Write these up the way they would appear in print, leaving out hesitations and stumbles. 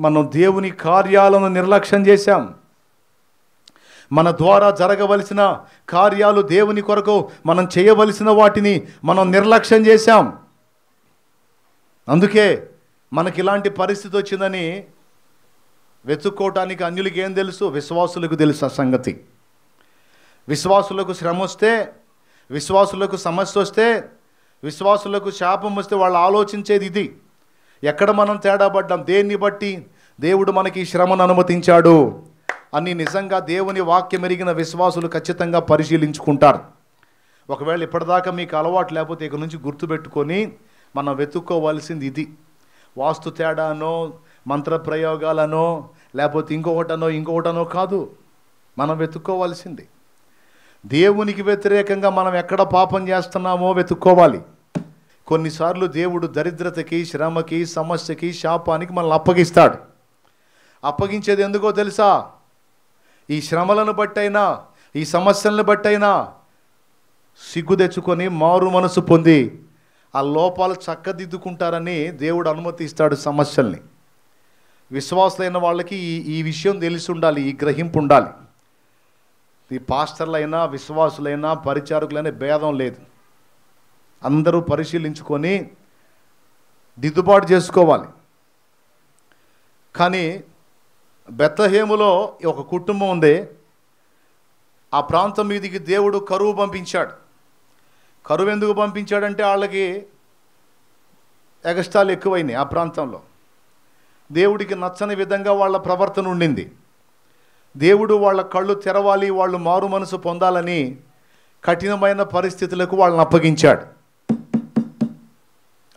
మనం దేవుని కార్యాలను నిర్లక్ష్యం చేశాం. మన ద్వారా జరగవలసిన కార్యాలు, దేవుని కొరకు మనం చేయవలసిన వాటిని మనం నిర్లక్ష్యం చేశాం. అందుకే మనకి ఇలాంటి పరిస్థితి వచ్చిందని వెతుక్కోవటానికి అన్యులకి ఏం తెలుసు? విశ్వాసులకు తెలుసు ఆ సంగతి. విశ్వాసులకు శ్రమ వస్తే, విశ్వాసులకు సమస్య వస్తే, విశ్వాసులకు శాపం వస్తే వాళ్ళు ఆలోచించేది ఇది: ఎక్కడ మనం తేడా పడ్డాం, దేన్ని బట్టి దేవుడు మనకి శ్రమను అనుమతించాడు అని నిజంగా దేవుని వాక్యం ఎరిగిన విశ్వాసులు ఖచ్చితంగా పరిశీలించుకుంటారు. ఒకవేళ ఇప్పటిదాకా మీకు అలవాటు లేకపోతే ఇక నుంచి గుర్తుపెట్టుకొని మనం వెతుక్కోవాల్సింది ఇది. వాస్తు తేడానో, మంత్రప్రయోగాలనో, లేకపోతే ఇంకొకటనో కాదు. మనం వెతుక్కోవాల్సింది దేవునికి వ్యతిరేకంగా మనం ఎక్కడ పాపం చేస్తున్నామో వెతుక్కోవాలి. కొన్నిసార్లు దేవుడు దరిద్రతకి, శ్రమకి, సమస్యకి, శాపానికి మనల్ని అప్పగిస్తాడు. అప్పగించేది ఎందుకో తెలుసా? ఈ శ్రమలను బట్టైనా, ఈ సమస్యలను బట్టైనా సిగ్గు తెచ్చుకొని మారు మనసు పొంది ఆ లోపాలు చక్కదిద్దుకుంటారని దేవుడు అనుమతిస్తాడు సమస్యల్ని. విశ్వాసులైన వాళ్ళకి ఈ విషయం తెలిసి ఉండాలి, ఈ గ్రహింపు ఉండాలి. ఈ పాస్టర్లైనా, విశ్వాసులైనా, పరిచారకులైనా భేదం లేదు. అందరూ పరిశీలించుకొని దిద్దుబాటు చేసుకోవాలి. కానీ బెత్లెహేములో ఒక కుటుంబం ఉంది. ఆ ప్రాంతం మీదికి దేవుడు కరువు పంపించాడు. కరువు ఎందుకు పంపించాడంటే వాళ్ళకి ఎగస్టాలు ఎక్కువైనాయి. ఆ ప్రాంతంలో దేవుడికి నచ్చని విధంగా వాళ్ళ ప్రవర్తన ఉండింది. దేవుడు వాళ్ళ కళ్ళు తెరవాలి, వాళ్ళు మారు మనసు పొందాలని కఠినమైన పరిస్థితులకు వాళ్ళని అప్పగించాడు.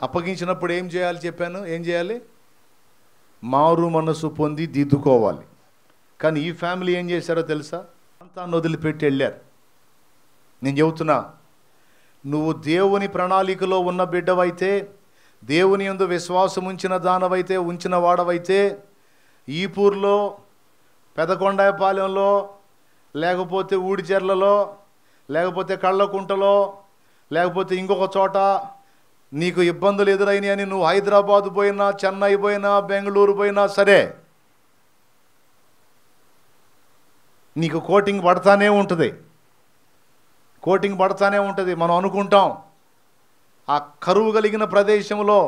అప్పగించినప్పుడు ఏం చేయాలి చెప్పాను? ఏం చేయాలి? మారు మనసు పొంది దిద్దుకోవాలి. కానీ ఈ ఫ్యామిలీ ఏం చేశారో తెలుసా? ప్రాంతాన్ని వదిలిపెట్టి వెళ్ళారు. నేను చెబుతున్నా, నువ్వు దేవుని ప్రణాళికలో ఉన్న బిడ్డవైతే, దేవుని యందు విశ్వాసం ఉంచిన దానవైతే, ఉంచిన వాడవైతే, ఈపూర్లో, పెదకొండాయపాలెంలో, లేకపోతే ఊడిచెర్లలో, లేకపోతే కళ్ళకుంటలో, లేకపోతే ఇంకొక చోట నీకు ఇబ్బందులు ఎదురైనాయి అని నువ్వు హైదరాబాద్ పోయినా, చెన్నై పోయినా, బెంగళూరు పోయినా సరే, నీకు కోటింగ్ పడతానే ఉంటుంది. కోటింగ్ పడతానే ఉంటుంది. మనం అనుకుంటాం ఆ కరువు కలిగిన ప్రదేశంలో,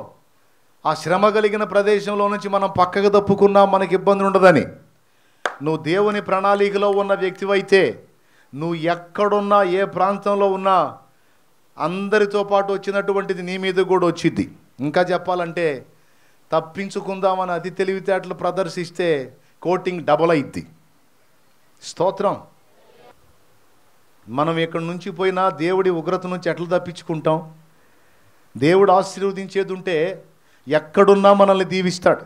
ఆ శ్రమ కలిగిన ప్రదేశంలో నుంచి మనం పక్కకు తప్పుకున్నా మనకి ఇబ్బంది ఉండదని. నువ్వు దేవుని ప్రణాళికలో ఉన్న వ్యక్తివైతే, నువ్వు ఎక్కడున్నా, ఏ ప్రాంతంలో ఉన్నా, అందరితో పాటు వచ్చినటువంటిది నీ మీద కూడా వచ్చింది. ఇంకా చెప్పాలంటే తప్పించుకుందామని అతి తెలివితేటలు ప్రదర్శిస్తే కోటింగ్ డబల్ అయిద్ది. స్తోత్రం. మనం ఎక్కడి నుంచి పోయినా దేవుడి ఉగ్రత నుంచి ఎట్లా తప్పించుకుంటాం? దేవుడు ఆశీర్వదించేది ఉంటే ఎక్కడున్నా మనల్ని దీవిస్తాడు.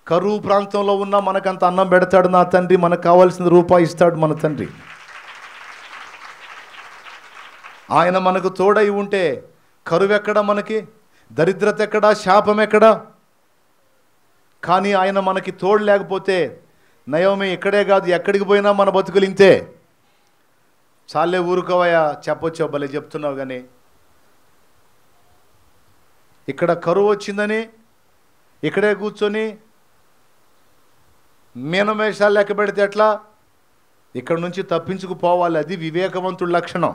కరువు ప్రాంతంలో ఉన్నా మనకంత అన్నం పెడతాడు నా తండ్రి, మనకు కావాల్సిన రూపాయి ఇస్తాడు మన తండ్రి. ఆయన మనకు తోడై ఉంటే కరువు ఎక్కడా, మనకి దరిద్రత ఎక్కడా, శాపం ఎక్కడా? కానీ ఆయన మనకి తోడు లేకపోతే నయోమి ఇక్కడే కాదు, ఎక్కడికి పోయినా మన బతుకులింతే. చాలే ఊరుకోవయ్యా, చెప్పొచ్చు, భలే చెప్తున్నావు. కానీ ఇక్కడ కరువు వచ్చిందని ఇక్కడే కూర్చొని మీనమేషాలు లెక్క పెడితే ఎట్లా? ఇక్కడ నుంచి తప్పించుకుపోవాలి. అది వివేకవంతుడి లక్షణం.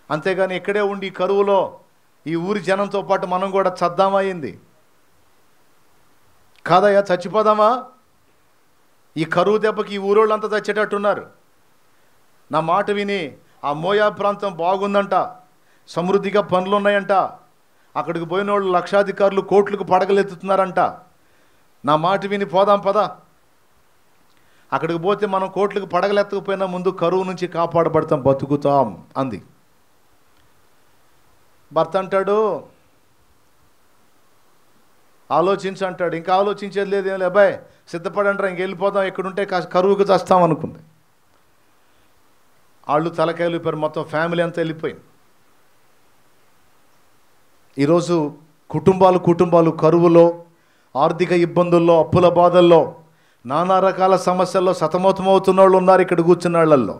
అంతేగాని ఇక్కడే ఉండి ఈ కరువులో ఈ ఊరి జనంతో పాటు మనం కూడా చద్దామయ్యింది కాదయ్యా, చచ్చిపోదామా? ఈ కరువు దెబ్బకి ఈ ఊరోళ్ళంతా చచ్చేటట్టున్నారు. నా మాట విని ఆ మోయా ప్రాంతం బాగుందంట, సమృద్ధిగా పనులు ఉన్నాయంట, అక్కడికి పోయిన వాళ్ళు లక్షాధికారులు కోట్లకు పడగలెత్తుతున్నారంట. నా మాట విని పోదాం పదా. అక్కడికి పోతే మనం కోట్లకు పడగలెత్తకపోయినా ముందు కరువు నుంచి కాపాడబడతాం, బతుకుతాం అంది. భర్త అంటాడు, ఆలోచించు అంటాడు. ఇంకా ఆలోచించేది లేదు, ఏం లే అబ్బాయి, సిద్ధపడంటారా, ఇంకెళ్ళిపోదాం, ఎక్కడుంటే కరువుకు చేస్తాం అనుకుంది. వాళ్ళు తలకాయలు వెళ్ళిపోయారు, మొత్తం ఫ్యామిలీ అంతా వెళ్ళిపోయింది. ఈరోజు కుటుంబాలు కరువులో, ఆర్థిక ఇబ్బందుల్లో, అప్పుల బాధల్లో, నానా రకాల సమస్యల్లో సతమతమవుతున్న వాళ్ళు ఉన్నారు ఇక్కడ కూర్చున్న వాళ్ళల్లో.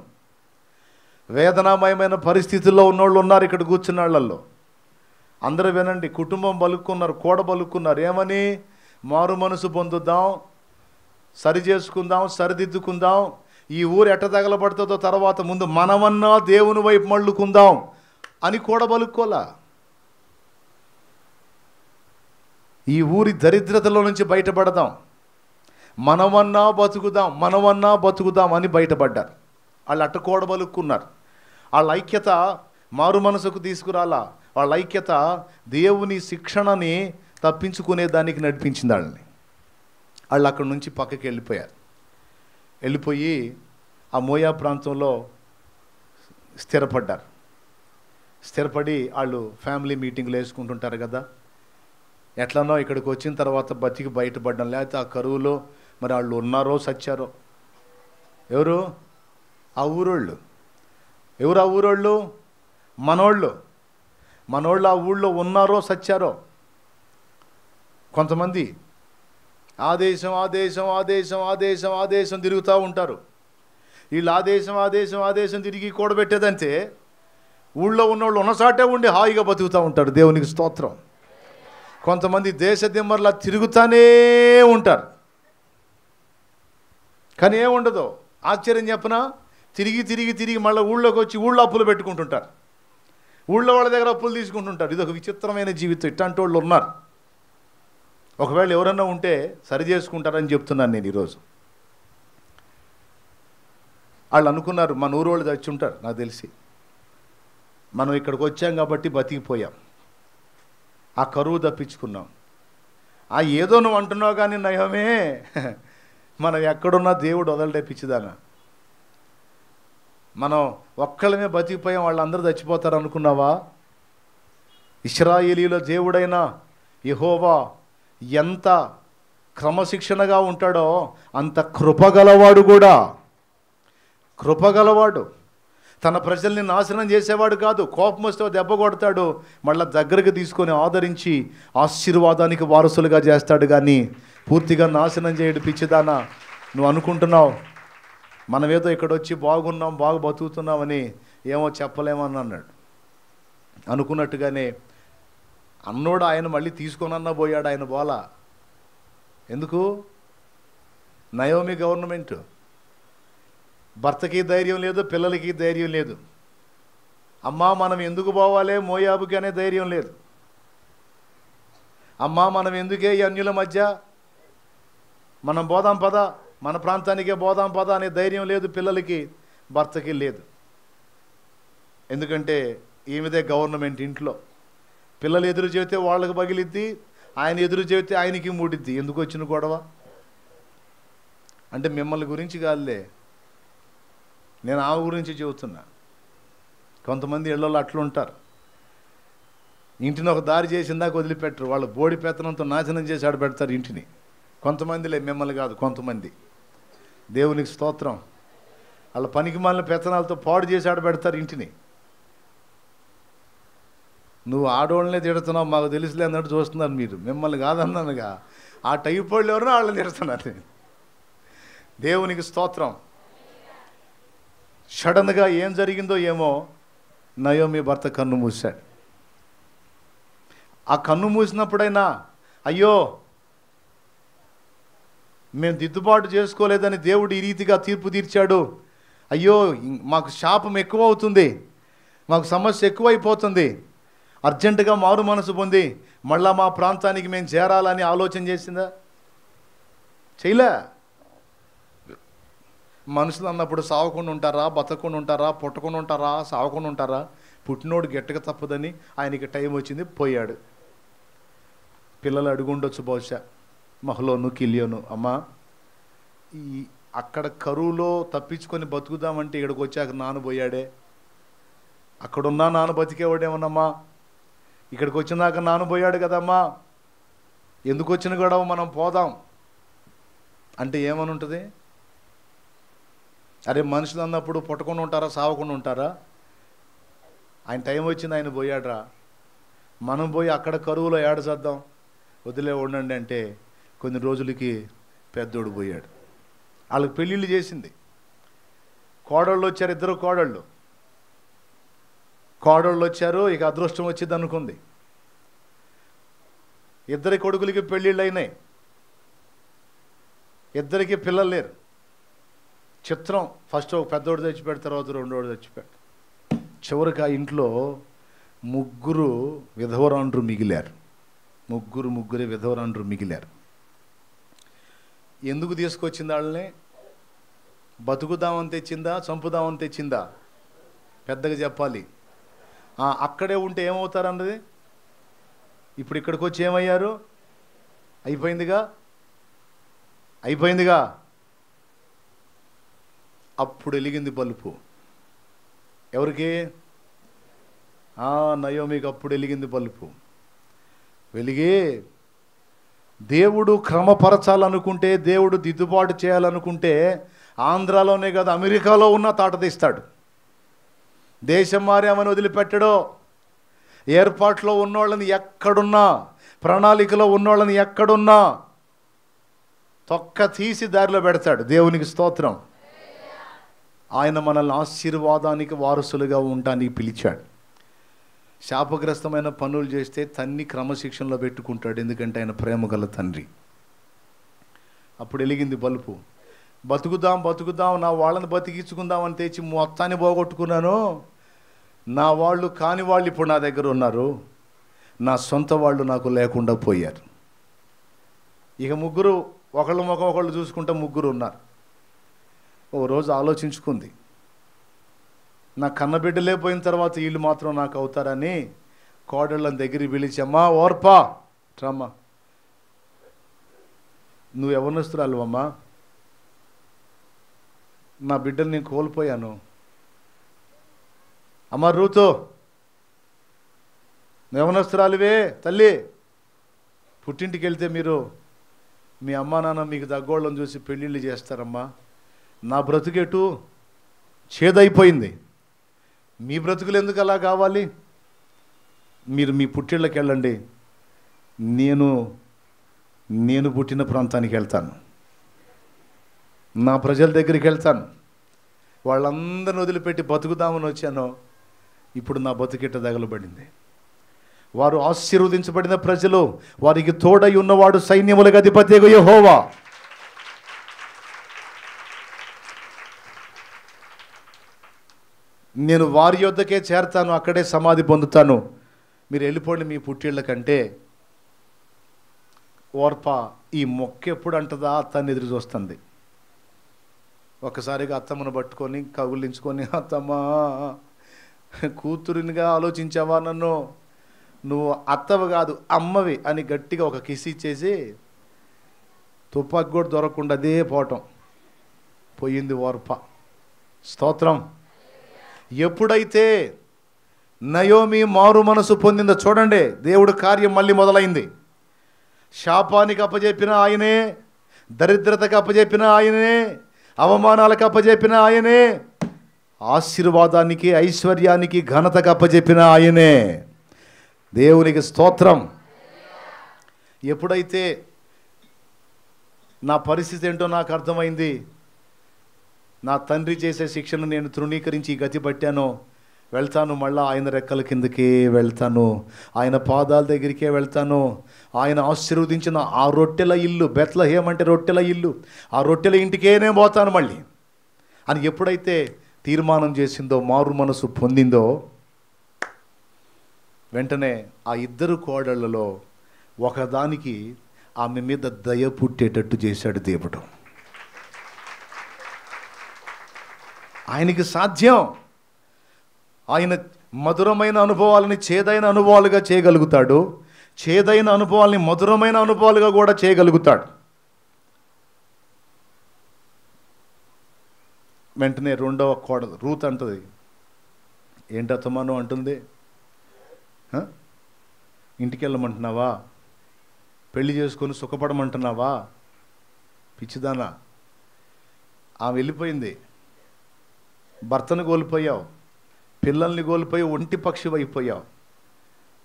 వేదనామయమైన పరిస్థితుల్లో ఉన్నోళ్ళు ఉన్నారు ఇక్కడ కూర్చున్న వాళ్ళల్లో. అందరూ వినండి, కుటుంబం బలుక్కున్నారు, కూడ బలుక్కున్నారు. ఏమని? మారు మనసు పొందుదాం, సరి చేసుకుందాం, సరిదిద్దుకుందాం, ఈ ఊరు ఎట్ట తగలబడుతుందో తర్వాత ముందు మనమన్నా దేవుని వైపు మళ్ళుకుందాం అని కూడా పలుక్కోలా. ఈ ఊరి దరిద్రతలో నుంచి బయటపడదాం, మనమన్నా బతుకుదాం అని బయటపడ్డారు. వాళ్ళు అట్ట కూడా పలుక్కున్నారు. వాళ్ళ ఐక్యత మారు మనసుకు తీసుకురాలా. వాళ్ళ ఐక్యత దేవుని శిక్షణని తప్పించుకునే దానికి నడిపించింది వాళ్ళని. వాళ్ళు అక్కడి నుంచి పక్కకి వెళ్ళిపోయారు. వెళ్ళిపోయి ఆ మోయా ప్రాంతంలో స్థిరపడి వాళ్ళు ఫ్యామిలీ మీటింగ్లు వేసుకుంటుంటారు కదా. ఎట్లనో ఇక్కడికి వచ్చిన తర్వాత బతికి బయటపడ్డం, లేకపోతే ఆ కరువులో మరి వాళ్ళు ఉన్నారో సచ్చారో. ఎవరు ఆ ఊరోళ్ళు? మనోళ్ళు ఆ ఊళ్ళో ఉన్నారో సచ్చారో. కొంతమంది ఆ దేశం తిరుగుతూ ఉంటారు. వీళ్ళు ఆ దేశం తిరిగి కూడబెట్టేదంటే ఊళ్ళో ఉన్నోళ్ళు ఉన్నసాటే ఉండి హాయిగా బతుకుతూ ఉంటారు. దేవునికి స్తోత్రం. కొంతమంది దేశ దిమ్మర్లా తిరుగుతూనే ఉంటారు, కానీ ఏముండదు. ఆశ్చర్యం చెప్పనా, తిరిగి మళ్ళీ ఊళ్ళోకి వచ్చి ఊళ్ళో అప్పులు పెట్టుకుంటుంటారు, ఊళ్ళో వాళ్ళ దగ్గర అప్పులు తీసుకుంటుంటారు. ఇది ఒక విచిత్రమైన జీవితం. ఇట్లాంటి వాళ్ళు ఉన్నారు. ఒకవేళ ఎవరన్నా ఉంటే సరి చేసుకుంటారని చెప్తున్నాను నేను ఈరోజు. వాళ్ళు అనుకున్నారు మన ఊరు వాళ్ళు చచ్చి ఉంటారు నాకు తెలిసి. మనం ఇక్కడికి వచ్చాం కాబట్టి బతికిపోయాం, ఆ కరువు తప్పించుకున్నాం. ఆ ఏదో నువ్వు అంటున్నావు కానీ నయమే, మనం ఎక్కడున్నా దేవుడు వదలడే పిచ్చిదానా. మనం ఒక్కళ్ళమే బతికిపోయాం, వాళ్ళందరూ చచ్చిపోతారు అనుకున్నావా? ఇశ్రాయేలీలో దేవుడైన యెహోవా ఎంత క్రమశిక్షణగా ఉంటాడో అంత కృపగలవాడు కూడా. తన ప్రజల్ని నాశనం చేసేవాడు కాదు. కోపం వస్తే దెబ్బ కొడతాడు, మళ్ళీ దగ్గరకు తీసుకొని ఆదరించి ఆశీర్వాదానికి వారసులుగా చేస్తాడు, కానీ పూర్తిగా నాశనం చేయడు. పిచ్చిదానా, నువ్వు అనుకుంటున్నావు మనమేదో ఇక్కడ వచ్చి బాగున్నాం, బాగా బతుకుతున్నామని. ఏమో చెప్పలేమని అన్నాడు. అనుకున్నట్టుగానే అన్నోడు ఆయన మళ్ళీ తీసుకొనన్నా పోయాడు. ఆయన బోలా ఎందుకు? Naomi government. భర్తకి ధైర్యం లేదు, పిల్లలకి ధైర్యం లేదు. అమ్మా మనం ఎందుకు పోవాలి మోయాబుకి అనే ధైర్యం లేదు. అమ్మా మనం ఎందుకే ఈ అన్యుల మధ్య, మనం పోదాం పద, మన ప్రాంతానికే పోదాం పద అనే ధైర్యం లేదు పిల్లలకి, భర్తకి లేదు. ఎందుకంటే ఈమెదే గవర్నమెంట్ ఇంట్లో. పిల్లలు ఎదురు చెబితే వాళ్ళకి పగిలిద్ది, ఆయన ఎదురు చెబితే ఆయనకి మూడిద్ది. ఎందుకు వచ్చిన గొడవ అంటే మిమ్మల్ని గురించి కాదులే, నేను ఆమె గురించి చెబుతున్నా. కొంతమంది ఇళ్లలో అట్లుంటారు, ఇంటిని ఒక దారి చేసిందాక వదిలిపెట్టరు, వాళ్ళ బోడి పెత్తనంతో నాశనం చేసి ఆడబెడతారు ఇంటిని. కొంతమందిలే, మిమ్మల్ని కాదు, కొంతమంది. దేవునికి స్తోత్రం. వాళ్ళ పనికి మాలిన పెత్తనాలతో పాడు చేసి ఆడబెడతారు ఇంటిని. నువ్వు ఆడవాళ్ళనే తిడుతున్నావు మాకు తెలుసులే అన్నట్టు చూస్తున్నారు మీరు, మిమ్మల్ని కాదన్నానుగా. ఆ టైప్ వాళ్ళు ఎవరో వాళ్ళని తిడుతున్నారు. దేవునికి స్తోత్రం. సడన్గా ఏం జరిగిందో ఏమో, నయోమి భర్త కన్ను మూశాడు. ఆ కన్ను మూసినప్పుడైనా అయ్యో మేము దిద్దుబాటు చేసుకోలేదని దేవుడు ఈ రీతిగా తీర్పు తీర్చాడు, అయ్యో మాకు శాపం ఎక్కువ అవుతుంది, మాకు సమస్య ఎక్కువైపోతుంది, అర్జెంటుగా మారు మనసు పొంది మళ్ళా మా ప్రాంతానికి మేము చేరాలని ఆలోచన చేసిందా? చేయలే. మనుషులు అన్నప్పుడు సావకుండా ఉంటారా, బతకుండా ఉంటారా, పుట్టకుండా ఉంటారా, సావకుండా ఉంటారా? పుట్టినోడు గెట్టక తప్పదని ఆయనకి టైం వచ్చింది, పోయాడు. పిల్లలు అడుగుండొచ్చు బహుశా, మహలోను కిలియోను, అమ్మా ఈ అక్కడ కరువులో తప్పించుకొని బతుకుదామంటే ఇక్కడికి వచ్చాక నాన్న పోయాడే, అక్కడున్నా నాన్న బతికేవాడేమోనమ్మా, ఇక్కడికి వచ్చినాక నాన్న పోయాడు కదమ్మా, ఎందుకు వచ్చిన గొడవ, మనం పోదాం అంటే ఏమని ఉంటుంది? అరే మనుషులు అన్నప్పుడు పుట్టకుండా ఉంటారా, సావకుండా ఉంటారా? ఆయన టైం వచ్చింది, ఆయన పోయాడ్రా, మనం పోయి అక్కడ కరువులో ఏడచేద్దాం, వదిలే ఉండండి అంటే కొన్ని రోజులకి పెద్దోడు పోయాడు. వాళ్ళకి పెళ్ళిళ్ళు చేసింది. కోడళ్ళు వచ్చారు, ఇద్దరు కోడళ్ళు వచ్చారు. ఇక అదృష్టం వచ్చింది అనుకుంది. ఇద్దరి కొడుకులకి పెళ్ళిళ్ళు అయినాయి. ఇద్దరికి పిల్లలు లేరు. చిత్రం, ఫస్ట్ ఒక పెద్దోడు చచ్చిపోయాడు, తర్వాత రెండోడు చచ్చిపోయాడు. చివరికి ఆ ఇంట్లో ముగ్గురు విధవరాండ్రు మిగిలారు. ముగ్గురే విధవరాండ్రు మిగిలారు. ఎందుకు తీసుకొచ్చింది వాళ్ళని? బతుకుదామని తెచ్చిందా, చంపుదామని తెచ్చిందా? పెద్దగా చెప్పాలి. అక్కడే ఉంటే ఏమవుతారన్నది. ఇప్పుడు ఇక్కడికి వచ్చి ఏమయ్యారు? అయిపోయిందిగా. అప్పుడు వెలిగింది బలుపు. ఎవరికి? నయోమికి అప్పుడు వెలిగింది బలుపు. వెలిగి దేవుడు క్రమపరచాలనుకుంటే, దేవుడు దిద్దుబాటు చేయాలనుకుంటే ఆంధ్రాలోనే కాదు, అమెరికాలో ఉన్న తాట తీస్తాడు. దేశం మారామని వదిలిపెట్టడో, ఏర్పాట్లో ఉన్నోళ్ళని ఎక్కడున్నా, ప్రణాళికలో ఉన్నోళ్ళని ఎక్కడున్నా తొక్క తీసి దారిలో పెడతాడు. దేవునికి స్తోత్రం. ఆయన మనల్ని ఆశీర్వాదానికి వారసులుగా ఉండడానికి పిలిచాడు. శాపగ్రస్తమైన పనులు చేస్తే తన్ని క్రమశిక్షణలో పెట్టుకుంటాడు, ఎందుకంటే ఆయన ప్రేమ గల తండ్రి. అప్పుడు వెలిగింది బలుపు. బతుకుదాం, నా వాళ్ళని బతికించుకుందామని తెచ్చి మొత్తాన్ని పోగొట్టుకున్నాను. నా వాళ్ళు కాని వాళ్ళు ఇప్పుడు నా దగ్గర ఉన్నారు, నా సొంత వాళ్ళు నాకు లేకుండా పోయారు. ఇక ముగ్గురు ఒకళ్ళు ముఖం ఒకళ్ళు చూసుకుంటే ముగ్గురు ఉన్నారు. ఓ రోజు ఆలోచించుకుంది, నా కన్నబిడ్డలే పోయిన తర్వాత వీళ్ళు మాత్రం నాకు అవుతారని కోడళ్ళని దగ్గరికి పిలిచమ్మా, ఓర్పా రమ్మా, నువ్వు ఎవరినొస్తురాలు అమ్మా, నా బిడ్డలు నేను కోల్పోయాను. అమ్మ రూతో, యవనస్తురాలివే తల్లి, పుట్టింటికి వెళ్తే మీరు మీ అమ్మా నాన్న మీకు తగ్గోళ్ళని చూసి పెళ్ళిళ్ళు చేస్తారమ్మా. నా బ్రతుకెటు చేదైపోయింది, మీ బ్రతుకులు ఎందుకు అలా కావాలి? మీరు మీ పుట్టిళ్ళకి వెళ్ళండి, నేను పుట్టిన ప్రాంతానికి వెళ్తాను, నా ప్రజల దగ్గరికి వెళ్తాను. వాళ్ళందరిని వదిలిపెట్టి బతుకుదామని వచ్చాను, ఇప్పుడు నా బతుకెట్ట తగలబడింది. వారు ఆశీర్వదించబడిన ప్రజలు, వారికి తోడై ఉన్నవాడు సైన్యములకు అధిపతియగు యెహోవా. నేను వారి యొద్దకే చేరతాను, అక్కడే సమాధి పొందుతాను, మీరు వెళ్ళిపోండి మీ పుట్టిళ్ళ కంటే. ఓర్ప ఈ మొక్క ఎప్పుడు అంటదా అత్తని ఎదురు చూస్తుంది. ఒక్కసారిగా అత్తమ్మను పట్టుకొని కగులించుకొని, అత్తమ్మా కూతురునిగా ఆలోచించావా నన్ను, నువ్వు అత్తవ కాదు అమ్మవి అని గట్టిగా ఒక కిస్ ఇచ్చేసి తుపాకి కూడా దొరకకుండా అదే పోవటం. పోయింది ఓర్ప. స్తోత్రం. ఎప్పుడైతే నయోమి మారు మనసు పొందిందో చూడండి, దేవుడు కార్యం మళ్ళీ మొదలైంది. శాపానికి అప్పజెప్పిన ఆయనే, దరిద్రతకు అప్పజెప్పిన ఆయనే, అవమానాలకు అప్పజెప్పిన ఆయనే, ఆశీర్వాదానికి ఐశ్వర్యానికి ఘనతకు అప్పజెప్పిన ఆయనే. దేవునికి స్తోత్రం. ఎప్పుడైతే నా పరిస్థితి ఏంటో నాకు అర్థమైంది, నా తండ్రి చేసే శిక్షను నేను తృణీకరించి గతి పట్టాను, వెళ్తాను, మళ్ళా ఆయన రెక్కల కిందకే వెళ్తాను, ఆయన పాదాల దగ్గరికే వెళ్తాను. ఆయన ఆశీర్వదించిన ఆ రొట్టెల ఇల్లు, బెత్లెహేం అంటే రొట్టెల ఇల్లు, ఆ రొట్టెల ఇంటికే నేను పోతాను మళ్ళీ అని ఎప్పుడైతే తీర్మానం చేసిందో, మారు మనసు పొందిందో, వెంటనే ఆ ఇద్దరు కోడళ్లలో ఒకదానికి ఆమె మీద దయ పుట్టేటట్టు చేశాడు దేవుడు. ఆయనకి సాధ్యం. ఆయన మధురమైన అనుభవాలని చేదైన అనుభవాలుగా చేయగలుగుతాడు, చేదైన అనుభవాల్ని మధురమైన అనుభవాలుగా కూడా చేయగలుగుతాడు. వెంటనే రెండవ కోడలు రూత్ అంటది, ఏంటత్తమాను అంటుంది, ఇంటికి వెళ్ళమంటున్నావా, పెళ్లి చేసుకొని సుఖపడమంటున్నావా, పిచ్చిదానా. ఆమె వెళ్ళిపోయింది, భర్తను కోల్పోయావు, పిల్లల్ని కోల్పోయి ఒంటి పక్షి అయిపోయావు,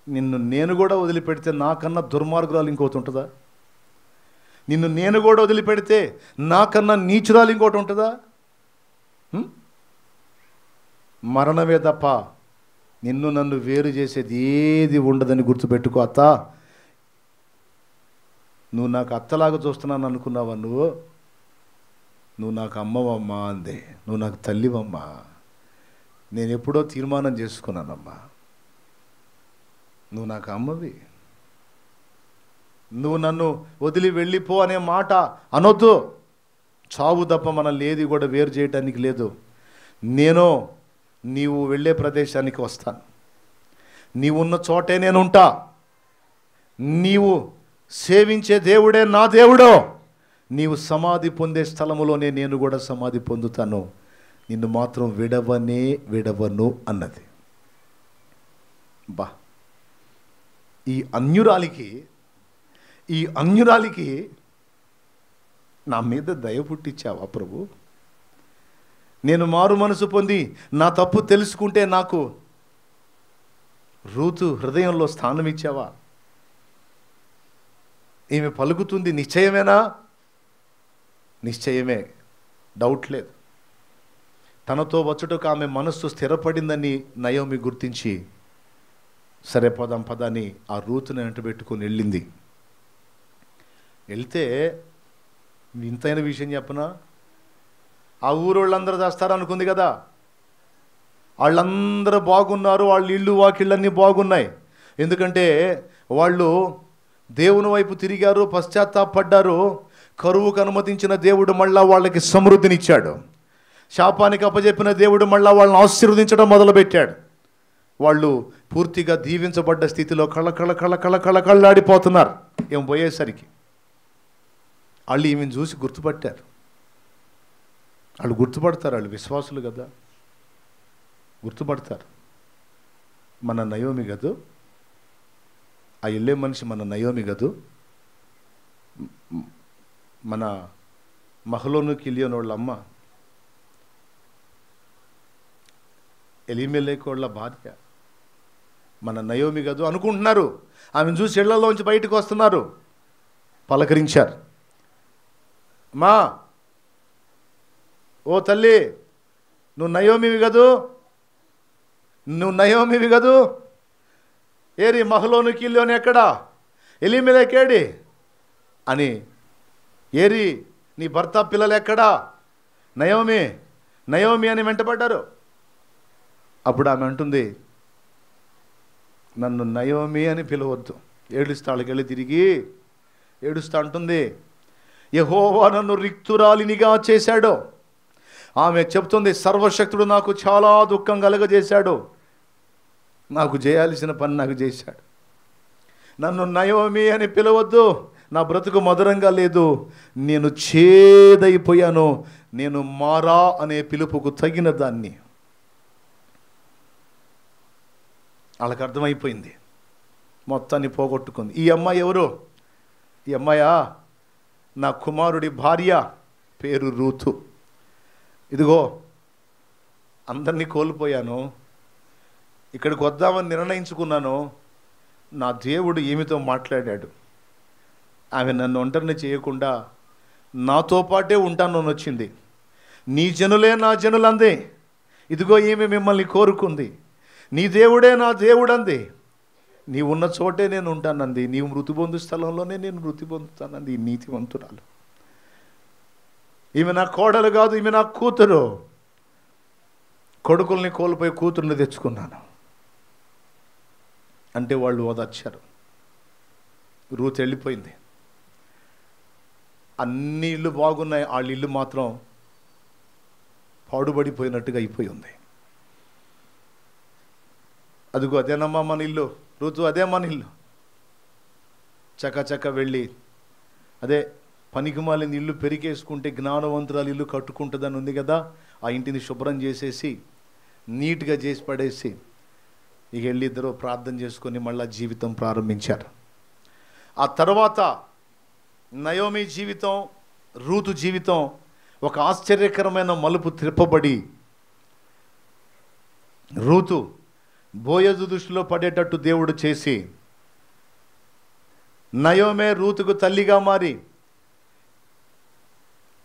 నిన్ను నేను కూడా వదిలిపెడితే నాకన్నా దుర్మార్గురాలు ఇంకోటి ఉంటుందా? నిన్ను నేను కూడా వదిలిపెడితే నాకన్నా నీచురాలు ఇంకోటి ఉంటుందా? మరణమే తప్ప నిన్ను నన్ను వేరు చేసేది ఏది ఉండదని గుర్తుపెట్టుకో అత్త. నువ్వు నాకు అత్తలాగా చూస్తున్నాను అనుకున్నావా? నువ్వు నువ్వు నాకు అమ్మవమ్మా అందే. నువ్వు నాకు తల్లివమ్మా. నేను ఎప్పుడో తీర్మానం చేసుకున్నానమ్మా, నువ్వు నాకు అమ్మవి. నువ్వు నన్ను వదిలి వెళ్ళిపో అనే మాట అనొద్దు. చావు తప్ప మనల్ని ఏది కూడా వేరు చేయడానికి లేదు. నీవు వెళ్ళే ప్రదేశానికి వస్తాను, నీవున్న చోటే నేను ఉంటా. నీవు సేవించే దేవుడే నా దేవుడో. నీవు సమాధి పొందే స్థలములోనే నేను కూడా సమాధి పొందుతాను. నిన్ను మాత్రం విడవను అన్నది. బా, ఈ అన్యురాలికి నా మీద దయ పుట్టించావా ప్రభు? నేను మారు మనసు పొంది నా తప్పు తెలుసుకుంటే నాకు రూతు హృదయంలో స్థానం ఇచ్చావా? ఈమె పలుకుతుంది నిశ్చయమేనా? నిశ్చయమే, డౌట్ లేదు. తనతో వచ్చుటకు ఆమె మనస్సు స్థిరపడిందని నయోమి గుర్తించి, సరే పదని ఆ రూతుని వెంటబెట్టుకొని వెళ్ళింది. వెళ్తే వింతైన విషయం చెప్పనా, ఆ ఊరోళ్ళందరూ చేస్తారనుకుంది కదా. వాళ్ళందరూ బాగున్నారు, వాళ్ళ ఇళ్ళు వాకిళ్ళన్నీ బాగున్నాయి. ఎందుకంటే వాళ్ళు దేవుని వైపు తిరిగారు, పశ్చాత్తాపడ్డారు. కరువుకు అనుమతించిన దేవుడు మళ్ళా వాళ్ళకి సమృద్ధినిచ్చాడు. శాపానికి అప్పచెప్పిన దేవుడు మళ్ళా వాళ్ళని ఆశీర్వదించడం మొదలుపెట్టాడు. వాళ్ళు పూర్తిగా దీవించబడ్డ స్థితిలో కళ్ళాడిపోతున్నారు. ఏం పోయేసరికి వాళ్ళు ఈమెను చూసి గుర్తుపట్టారు. వాళ్ళు గుర్తుపడతారు, వాళ్ళు విశ్వాసులు కదా, గుర్తుపడతారు. మన నయోమి కదూ, ఆ వెళ్ళే మనిషి మన నయోమి కదూ, మన మహలోను కిలియోని వాళ్ళ అమ్మ, ఎలిమెలెకు వాళ్ళ భార్య మన నయోమి కదూ అనుకుంటున్నారు. ఆమెను చూసి ఇళ్లలోంచి బయటకు వస్తున్నారు, పలకరించారు. మా ఓ తల్లి, నువ్వు నయోమివి కదూ, ఏరి మహలోను కిలియోని ఎక్కడా, ఎలిమెలెకేడి అని, ఏరి నీ భర్త పిల్లలు ఎక్కడా, నయోమి అని వెంటబడ్డారు. అప్పుడు ఆమె అంటుంది, నన్ను నయోమి అని పిలవద్దు. ఏడుస్తా, వాళ్ళకెళ్ళి తిరిగి ఏడుస్తా అంటుంది, యెహోవా నన్ను రిక్తురాలినిగా చేశాడు. ఆమె చెప్తుంది, సర్వశక్తుడు నాకు చాలా దుఃఖం కలగజేశాడు, నాకు చేయాల్సిన పని నాకు చేశాడు. నన్ను నయోమి అని పిలవద్దు, నా బ్రతుకు మధురంగా లేదు, నేను చేదైపోయాను, నేను మారా అనే పిలుపుకు తగిన దాన్ని. వాళ్ళకి అర్థమైపోయింది, మొత్తాన్ని పోగొట్టుకుంది. ఈ అమ్మాయి ఎవరు? ఈ అమ్మాయా నా కుమారుడి భార్య, పేరు రూతు. ఇదిగో అందరినీ కోల్పోయాను, ఇక్కడికి వద్దామని నిర్ణయించుకున్నాను, నా దేవుడు ఈమెతో మాట్లాడాడు. ఆమె నన్ను ఒంటరిని చేయకుండా నాతో పాటే ఉంటానని వచ్చింది. నీ జనులే నా జనులందే, ఇదిగో ఈమె మిమ్మల్ని కోరుకుంది. నీ దేవుడే నా దేవుడు అంది. నీవు ఉన్న చోటే నేను ఉంటానంది. నీవు మృతి పొందు స్థలంలోనే నేను మృతి పొందుతానంది. ఈ నీతివంతురాలు. ఈమె నా కోడలు కాదు, ఈమె నా కూతురు. కొడుకుల్ని కోల్పోయి కూతుర్ని తెచ్చుకున్నాను అంటే వాళ్ళు ఓదార్చారు. రూత్ వెళ్ళిపోయింది. అన్ని ఇళ్ళు బాగున్నాయి, వాళ్ళ ఇల్లు మాత్రం పాడుబడిపోయినట్టుగా అయిపోయి ఉంది. అదిగో అదేనమ్మా మన ఇల్లు, రూతు అదే మన ఇల్లు. చక్క వెళ్ళి అదే పనికిమాలిన ఇల్లు పెరిగేసుకుంటే జ్ఞానవంతురాలు ఇల్లు కట్టుకుంటుందని ఉంది కదా, ఆ ఇంటిని శుభ్రం చేసేసి నీట్గా చేసి పడేసి ఇక వెళ్ళి ఇద్దరు ప్రార్థన చేసుకొని మళ్ళీ జీవితం ప్రారంభించారు. ఆ తర్వాత నయోమి జీవితం, రూతు జీవితం ఒక ఆశ్చర్యకరమైన మలుపు త్రిప్పబడి, రూతు బోయజు దృష్టిలో పడేటట్టు దేవుడు చేసి, నయోమే రూతుకు తల్లిగా మారి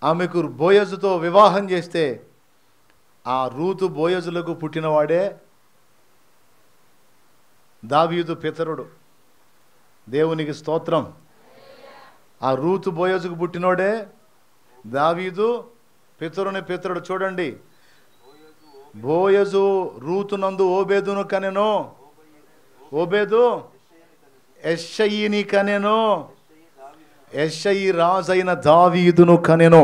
ఆమెకు బోయజుతో వివాహం చేస్తే, ఆ రూతు బోయజులకు పుట్టినవాడే దావీదు పితరుడు. దేవునికి స్తోత్రం. ఆ రూతు బోయజుకు పుట్టినోడే దావీదు పితరుడు చూడండి. బోయజు రూతునందు ఓబేదును కనెను, ఓబేదు యెష్షయిని కనెను, యెష్షయి రాజైన దావీదును కనెను.